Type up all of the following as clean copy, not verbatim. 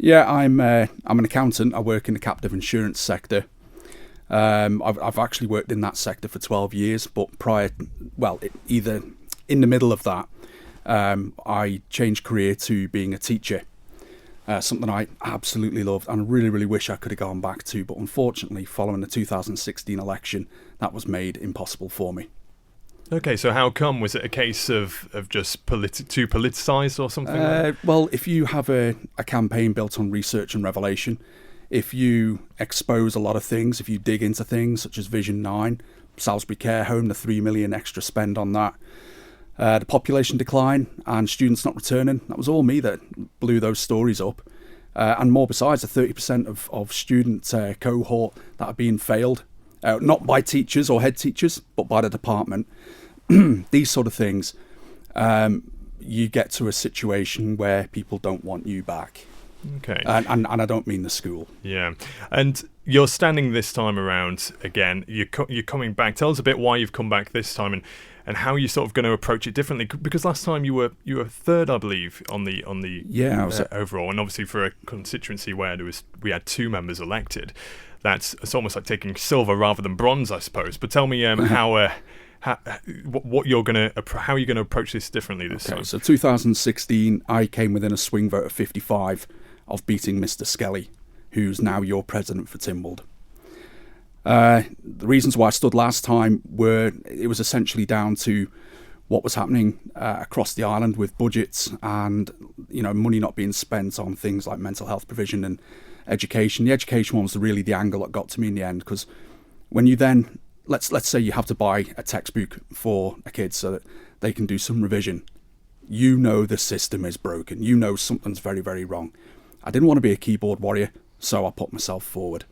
Yeah, I'm an accountant. I work in the captive insurance sector. I've actually worked in that sector for 12 years, but either in the middle of that, I changed career to being a teacher. Something I absolutely loved and really, really wish I could have gone back to, but unfortunately, following the 2016 election, that was made impossible for me. Okay, so how come? Was it a case of just too politicised or something? Well, if you have a campaign built on research and revelation, if you expose a lot of things, if you dig into things such as Vision 9, Salisbury Care Home, the 3 million extra spend on that, the population decline and students not returning, that was all me that blew those stories up. And more besides, the 30% of student cohort that are being failed, not by teachers or head teachers, but by the department. These sort of things, you get to a situation where people don't want you back. Okay. And I don't mean the school. Yeah. And you're standing this time around again. You're coming back. Tell us a bit why you've come back this time and how you're sort of going to approach it differently. Because last time you were third, I believe, on the overall, and obviously for a constituency where we had 2 members elected, it's almost like taking silver rather than bronze, I suppose. But tell me how you're going to approach this differently this time. So 2016, I came within a swing vote of 55 of beating Mr. Skelly, who's now your president for Tynwald. The reasons why I stood last time it was essentially down to what was happening across the island with budgets and money not being spent on things like mental health provision and education. The education one was really the angle that got to me in the end, because when you then let's say you have to buy a textbook for a kid so that they can do some revision, the system is broken. Something's very, very wrong. I didn't want to be a keyboard warrior, so I put myself forward.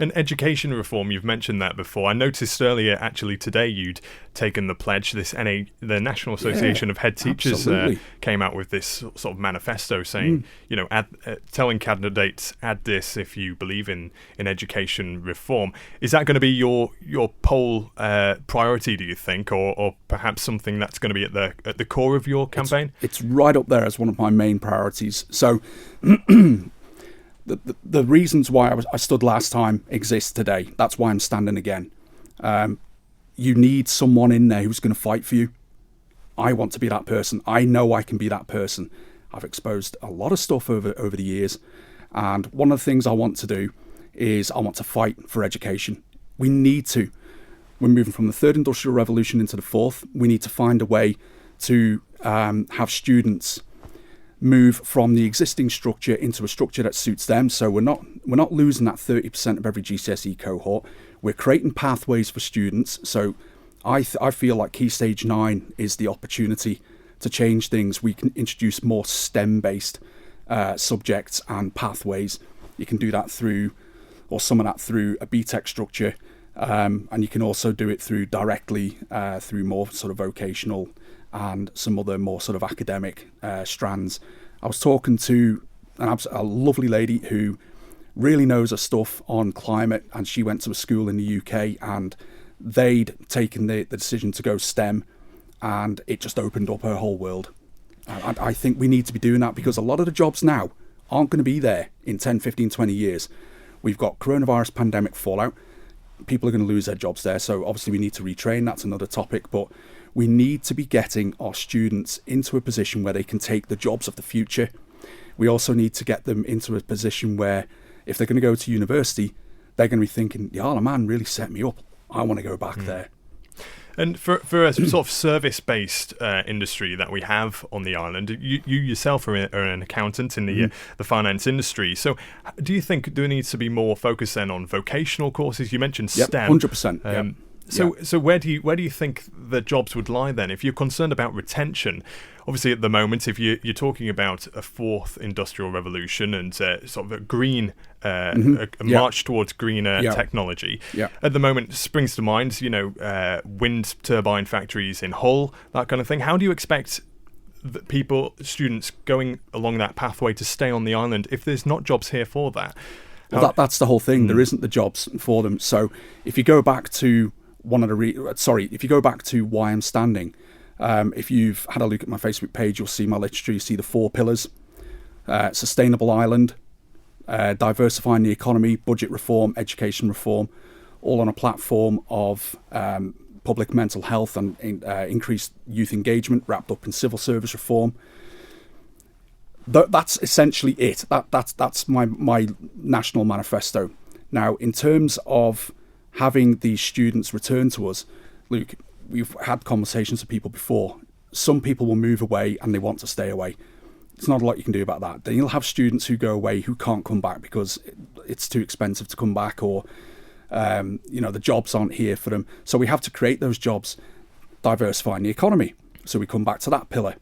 And education reform, you've mentioned that before. I noticed earlier, actually today, you'd taken the pledge. The National Association of Head Teachers came out with this sort of manifesto saying, telling candidates, add this if you believe in education reform. Is that going to be your poll priority, do you think, or perhaps something that's going to be at the core of your campaign? It's right up there as one of my main priorities. So The reasons why I stood last time exist today. That's why I'm standing again. You need someone in there who's going to fight for you. I want to be that person. I know I can be that person. I've exposed a lot of stuff over the years. And one of the things I want to do is I want to fight for education. We need to. We're moving from the 3rd Industrial Revolution into the 4th. We need to find a way to have students move from the existing structure into a structure that suits them. So we're not losing that 30% of every GCSE cohort. We're creating pathways for students. So I feel like Key Stage 9 is the opportunity to change things. We can introduce more STEM-based subjects and pathways. You can do that through a BTEC structure, and you can also do it through more sort of vocational and some other more sort of academic strands. I was talking to a lovely lady who really knows her stuff on climate, and she went to a school in the UK and they'd taken the decision to go STEM, and it just opened up her whole world. And I think we need to be doing that, because a lot of the jobs now aren't going to be there in 10, 15, 20 years. We've got coronavirus pandemic fallout. People are going to lose their jobs there. So obviously we need to retrain. That's another topic. But we need to be getting our students into a position where they can take the jobs of the future. We also need to get them into a position where if they're going to go to university, they're going to be thinking, the Isle of Man really set me up. I want to go back there. And for a sort of service-based industry that we have on the island, you yourself are an accountant in the finance industry. So do you think there needs to be more focus then on vocational courses? You mentioned STEM. 100%. So where do you think the jobs would lie then? If you're concerned about retention, obviously at the moment, if you're talking about a 4th industrial revolution and sort of a green a march towards greener technology, at the moment springs to mind, wind turbine factories in Hull, that kind of thing. How do you expect students going along that pathway to stay on the island if there's not jobs here for that? Well, that's the whole thing. There isn't the jobs for them. So if you go back to if you go back to why I'm standing, if you've had a look at my Facebook page, you'll see my literature. You see the 4 pillars: sustainable island, diversifying the economy, budget reform, education reform, all on a platform of public mental health and increased youth engagement, wrapped up in civil service reform. That's essentially it. That's my national manifesto. Now, in terms of having these students return to us, Luke, we've had conversations with people before. Some people will move away and they want to stay away. There's not a lot you can do about that. Then you'll have students who go away who can't come back because it's too expensive to come back, or the jobs aren't here for them. So we have to create those jobs, diversifying the economy. So we come back to that pillar.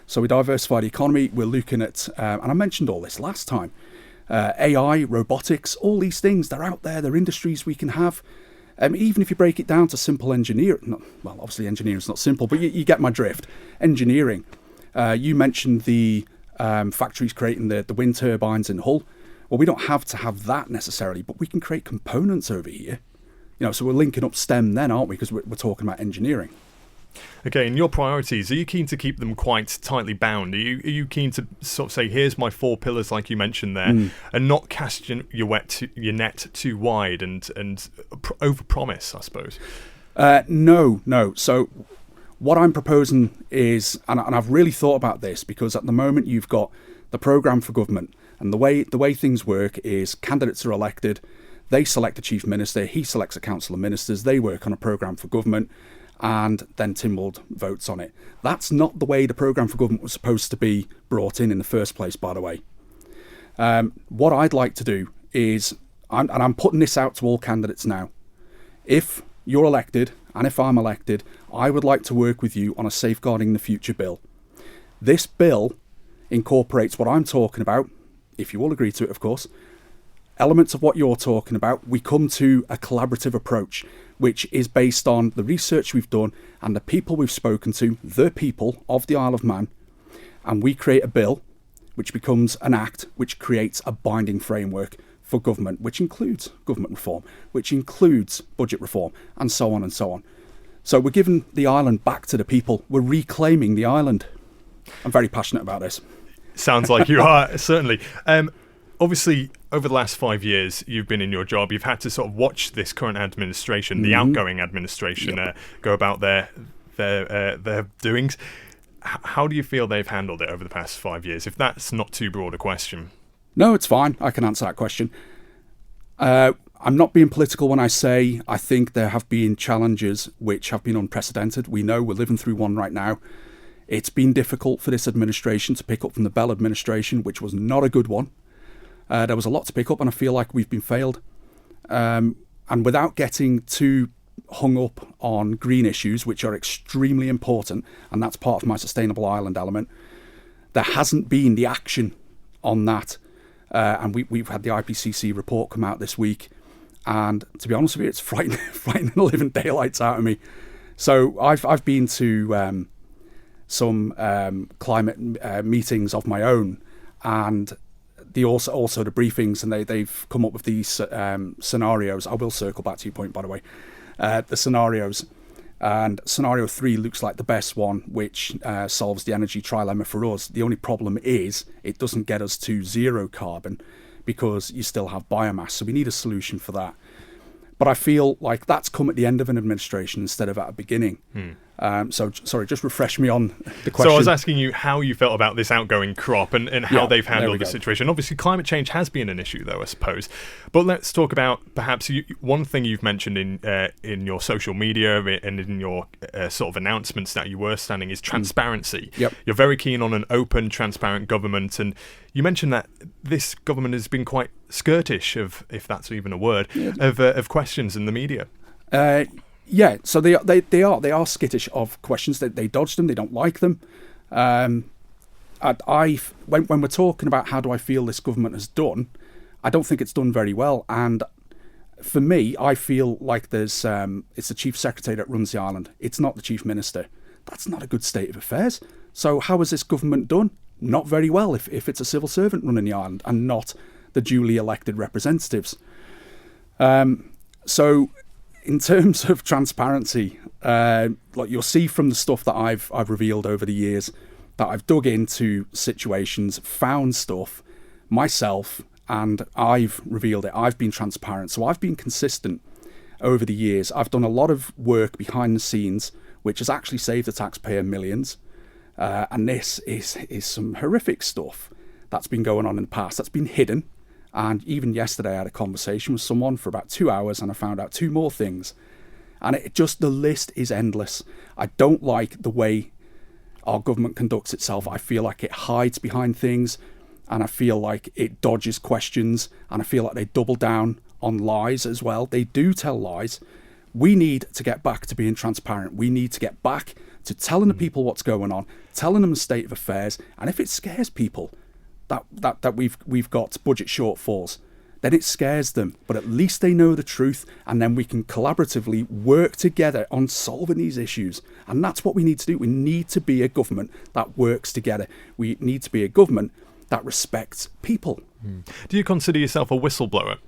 So we diversify the economy. We're looking at, and I mentioned all this last time, AI, robotics, all these things, they're out there. They're industries we can have. Even if you break it down to simple engineering, obviously engineering is not simple, but you get my drift. Engineering. You mentioned the factories creating the wind turbines in Hull. Well, we don't have to have that necessarily, but we can create components over here. So we're linking up STEM then, aren't we? Because we're talking about engineering. Okay, and your priorities, are you keen to keep them quite tightly bound? Are you keen to sort of say, here's my 4 pillars like you mentioned there, and not cast your net too wide and overpromise, I suppose? No. So what I'm proposing is, and I've really thought about this, because at the moment you've got the programme for government, and the way things work is candidates are elected, they select a chief minister, he selects a council of ministers, they work on a programme for government, and then Tynwald votes on it. That's not the way the programme for government was supposed to be brought in the first place, by the way. What I'd like to do is, and I'm putting this out to all candidates now, if you're elected, and if I'm elected, I would like to work with you on a Safeguarding the Future bill. This bill incorporates what I'm talking about, if you all agree to it, of course, elements of what you're talking about. We come to a collaborative approach, which is based on the research we've done and the people we've spoken to, the people of the Isle of Man, and we create a bill which becomes an act which creates a binding framework for government, which includes government reform, which includes budget reform, and so on and so on. So we're giving the island back to the people. We're reclaiming the island. I'm very passionate about this. Sounds like you are, certainly. Obviously, over the last 5 years, you've been in your job. You've had to sort of watch this current administration, the outgoing administration, go about their doings. How do you feel they've handled it over the past 5 years, if that's not too broad a question? No, it's fine. I can answer that question. I'm not being political when I say I think there have been challenges which have been unprecedented. We know we're living through one right now. It's been difficult for this administration to pick up from the Bell administration, which was not a good one. There was a lot to pick up, and I feel like we've been failed. And without getting too hung up on green issues, which are extremely important, and that's part of my Sustainable Island element, there hasn't been the action on that. And we've had the IPCC report come out this week, and to be honest with you, it's frightening the living daylights out of me. So I've been to some climate meetings of my own, and also the briefings, and they've come up with these scenarios. I will circle back to your point, by the way. The scenarios, and scenario 3 looks like the best one, which solves the energy trilemma for us. The only problem is it doesn't get us to zero carbon, because you still have biomass, so we need a solution for that. But I feel like that's come at the end of an administration instead of at a beginning. So, sorry, just refresh me on the question. So I was asking you how you felt about this outgoing crop and how they've handled the situation. Obviously, climate change has been an issue, though, I suppose. But let's talk about perhaps one thing you've mentioned in your social media and in your sort of announcements that you were standing is transparency. Yep. You're very keen on an open, transparent government, and you mentioned that this government has been quite skirtish of, if that's even a word, of questions in the media. Yeah, so they are skittish of questions. They dodge them. They don't like them. When we're talking about how do I feel this government has done, I don't think it's done very well. And for me, I feel like it's the chief secretary that runs the island. It's not the chief minister. That's not a good state of affairs. So how has this government done? Not very well if it's a civil servant running the island and not the duly elected representatives. So in terms of transparency, like you'll see from the stuff that I've revealed over the years, that I've dug into situations, found stuff myself, and I've revealed it. I've been transparent. So I've been consistent over the years. I've done a lot of work behind the scenes, which has actually saved the taxpayer millions. And this is some horrific stuff that's been going on in the past that's been hidden. And even yesterday I had a conversation with someone for about 2 hours and I found out 2 more things. And the list is endless. I don't like the way our government conducts itself. I feel like it hides behind things, and I feel like it dodges questions, and I feel like they double down on lies as well. They do tell lies. We need to get back to being transparent. We need to get back to telling the people what's going on, telling them the state of affairs. And if it scares people that we've got budget shortfalls, then it scares them. But at least they know the truth, and then we can collaboratively work together on solving these issues. And that's what we need to do. We need to be a government that works together. We need to be a government that respects people. Do you consider yourself a whistleblower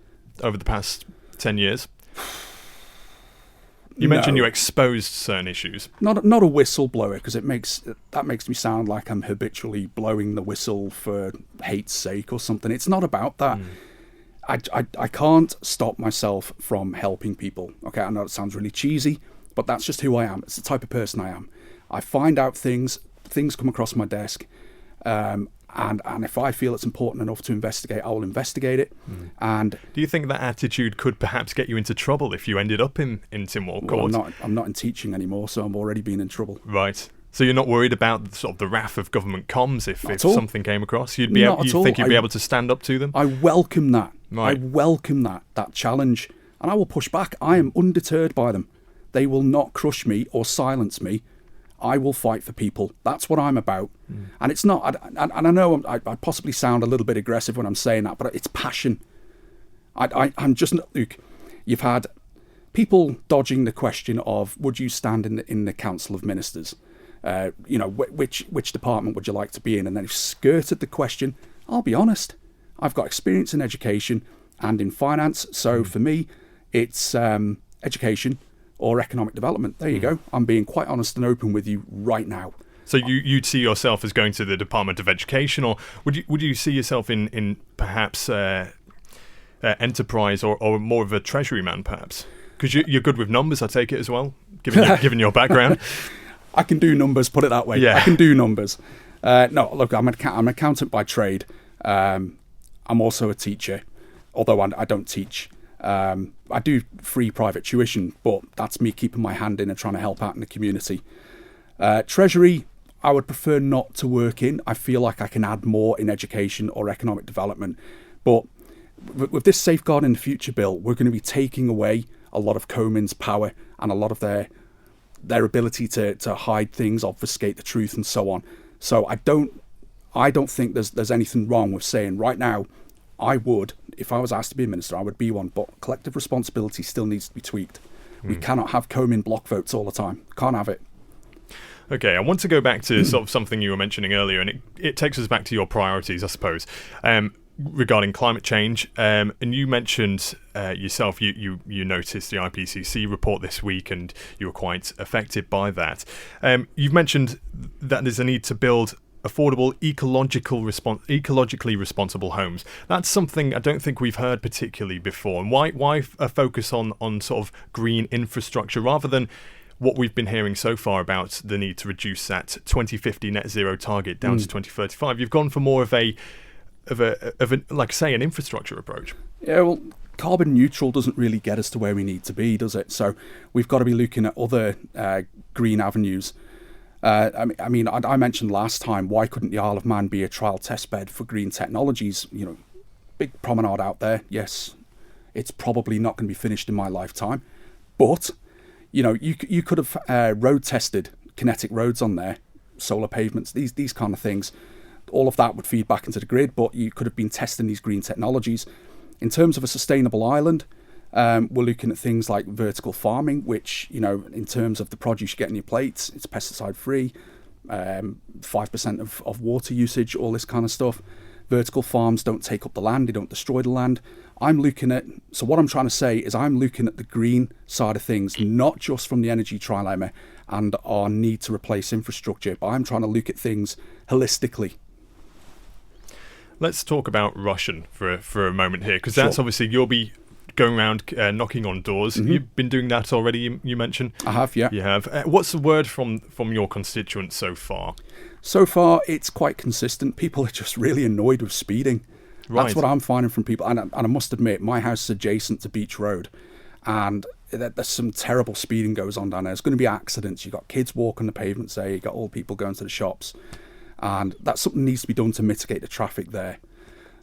over the past 10 years? You mentioned you exposed certain issues. Not a whistleblower, because that makes me sound like I'm habitually blowing the whistle for hate's sake or something. It's not about that. I can't stop myself from helping people. Okay, I know it sounds really cheesy, but that's just who I am. It's the type of person I am. I find out things come across my desk, and if I feel it's important enough to investigate, I will investigate it. And do you think that attitude could perhaps get you into trouble if you ended up in Tynwald Court? Well, I'm not in teaching anymore, so I'm already being in trouble. Right. So you're not worried about sort of the wrath of government comms if something came across? You'd be able to stand up to them? I welcome that. Right. I welcome that challenge, and I will push back. I am undeterred by them. They will not crush me or silence me. I will fight for people. That's what I'm about. And it's not, and I know I possibly sound a little bit aggressive when I'm saying that, but it's passion. I'm just, look, you've had people dodging the question of, would you stand in the Council of Ministers? Which department would you like to be in? And then they've skirted the question. I'll be honest, I've got experience in education and in finance. So for me, it's education or economic development. There you go. I'm being quite honest and open with you right now. So you'd see yourself as going to the Department of Education, or would you see yourself in perhaps enterprise or more of a treasury man, perhaps? Because you're good with numbers, I take it as well, given your background. I can do numbers, put it that way. Yeah. I can do numbers. No, look, I'm an accountant by trade. I'm also a teacher, although I don't teach. I do free private tuition, but that's me keeping my hand in and trying to help out in the community. Treasury, I would prefer not to work in. I feel like I can add more in education or economic development. But with this Safeguarding the Future bill, we're going to be taking away a lot of Comyn's power and a lot of their ability to hide things, obfuscate the truth, and so on. So I don't think there's anything wrong with saying right now, I would, if I was asked to be a minister, I would be one, but collective responsibility still needs to be tweaked. We cannot have Comyn block votes all the time. Can't have it. Okay, I want to go back to sort of something you were mentioning earlier, and it takes us back to your priorities, I suppose, regarding climate change. And you mentioned yourself, you noticed the IPCC report this week, and you were quite affected by that. You've mentioned that there's a need to build affordable, ecologically responsible homes. That's something I don't think we've heard particularly before. And why a focus on sort of green infrastructure rather than what we've been hearing so far about the need to reduce that 2050 net zero target down to 2035? You've gone for more of a like say an infrastructure approach. Yeah, well, carbon neutral doesn't really get us to where we need to be, does it? So we've got to be looking at other green avenues. I mentioned last time, why couldn't the Isle of Man be a trial test bed for green technologies? You know, big promenade out there. Yes, it's probably not going to be finished in my lifetime, but you know, you could have road tested kinetic roads on there, solar pavements, these kind of things. All of that would feed back into the grid, but you could have been testing these green technologies. In terms of a sustainable island, we're looking at things like vertical farming, which, you know, in terms of the produce you get in your plates, it's pesticide free, 5% of water usage, all this kind of stuff. Vertical farms don't take up the land, they don't destroy the land. So what I'm trying to say is I'm looking at the green side of things, not just from the energy trilemma and our need to replace infrastructure, but I'm trying to look at things holistically. Let's talk about Rushen for a moment here, because that's Sure. obviously you'll be going around knocking on doors. You've been doing that already. You mentioned. I have, yeah. You have. What's the word from your constituents so far? So far, it's quite consistent. People are just really annoyed with speeding. Right. That's what I'm finding from people. And I must admit, my house is adjacent to Beach Road, and there's some terrible speeding goes on down there. There's going to be accidents. You've got kids walking the pavements there. You've got old people going to the shops. And that's something that needs to be done to mitigate the traffic there.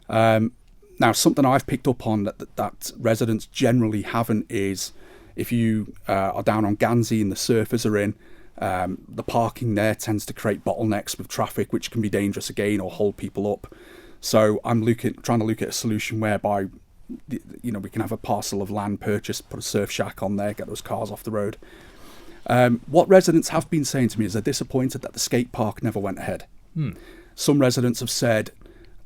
Now, something I've picked up on that residents generally haven't is if you are down on Gansey and the surfers are in, the parking there tends to create bottlenecks with traffic, which can be dangerous again or hold people up. So I'm trying to look at a solution whereby we can have a parcel of land purchased, put a surf shack on there, get those cars off the road. What residents have been saying to me is they're disappointed that the skate park never went ahead. Some residents have said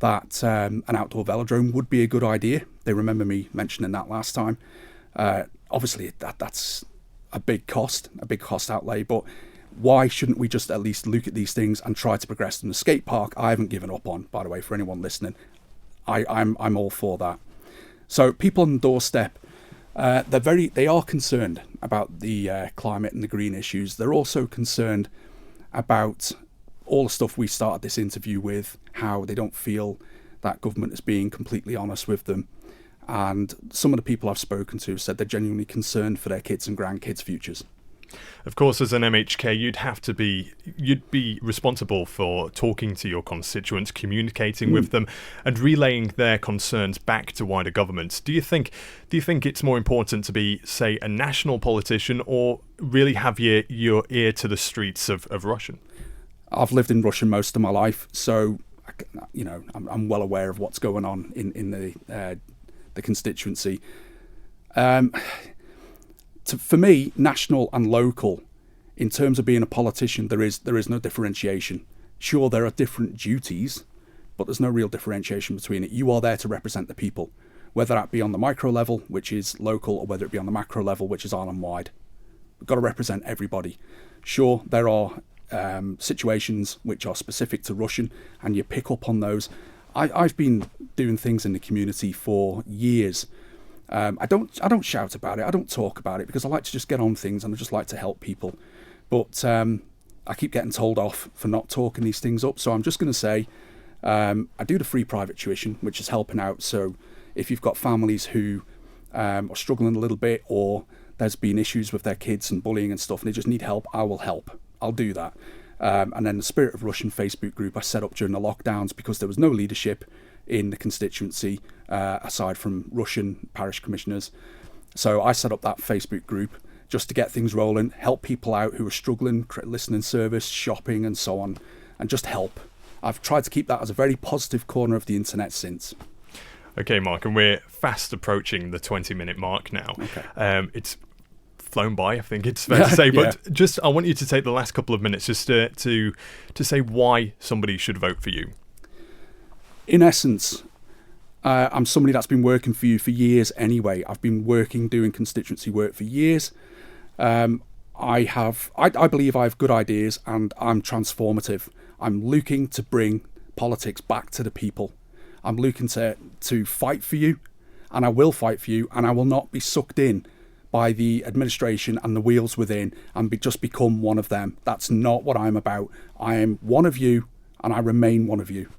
that an outdoor velodrome would be a good idea. They remember me mentioning that last time. Obviously, that's a big cost outlay, but why shouldn't we just at least look at these things and try to progress them? The skate park, I haven't given up on, by the way, for anyone listening. I'm all for that. So people on the doorstep, they are concerned about the climate and the green issues. They're also concerned about all the stuff we started this interview with, how they don't feel that government is being completely honest with them. And some of the people I've spoken to said they're genuinely concerned for their kids' and grandkids' futures. Of course, as an MHK, you'd be responsible for talking to your constituents, communicating with them, and relaying their concerns back to wider government. Do you think it's more important to be, say, a national politician, or really have your ear to the streets of Rushen? I've lived in Rushen most of my life, so I'm well aware of what's going on in the constituency. For me, national and local, in terms of being a politician, there is no differentiation. Sure, there are different duties, but there's no real differentiation between it. You are there to represent the people, whether that be on the micro level, which is local, or whether it be on the macro level, which is island-wide. We've got to represent everybody. Sure, there are situations which are specific to Rushen, and you pick up on those. I've been doing things in the community for years. I don't shout about it. I don't talk about it because I like to just get on things and I just like to help people. But I keep getting told off for not talking these things up. So I'm just going to say I do the free private tuition, which is helping out. So if you've got families who are struggling a little bit, or there's been issues with their kids and bullying and stuff, and they just need help, I will help. I'll do that. And then the Spirit of Rushen Facebook group I set up during the lockdowns because there was no leadership in the constituency aside from Rushen parish commissioners. So I set up that Facebook group just to get things rolling, help people out who are struggling, listening service, shopping and so on, and just help. I've tried to keep that as a very positive corner of the internet since. Okay, Mark, and we're fast approaching the 20-minute mark now. Okay. It's flown by, I think it's fair to say, but just I want you to take the last couple of minutes just to say why somebody should vote for you. In essence, I'm somebody that's been working for you for years anyway. I've been doing constituency work for years. I believe I have good ideas and I'm transformative. I'm looking to bring politics back to the people. I'm looking to fight for you, and I will fight for you, and I will not be sucked in by the administration and the wheels within and just become one of them. That's not what I'm about. I am one of you, and I remain one of you.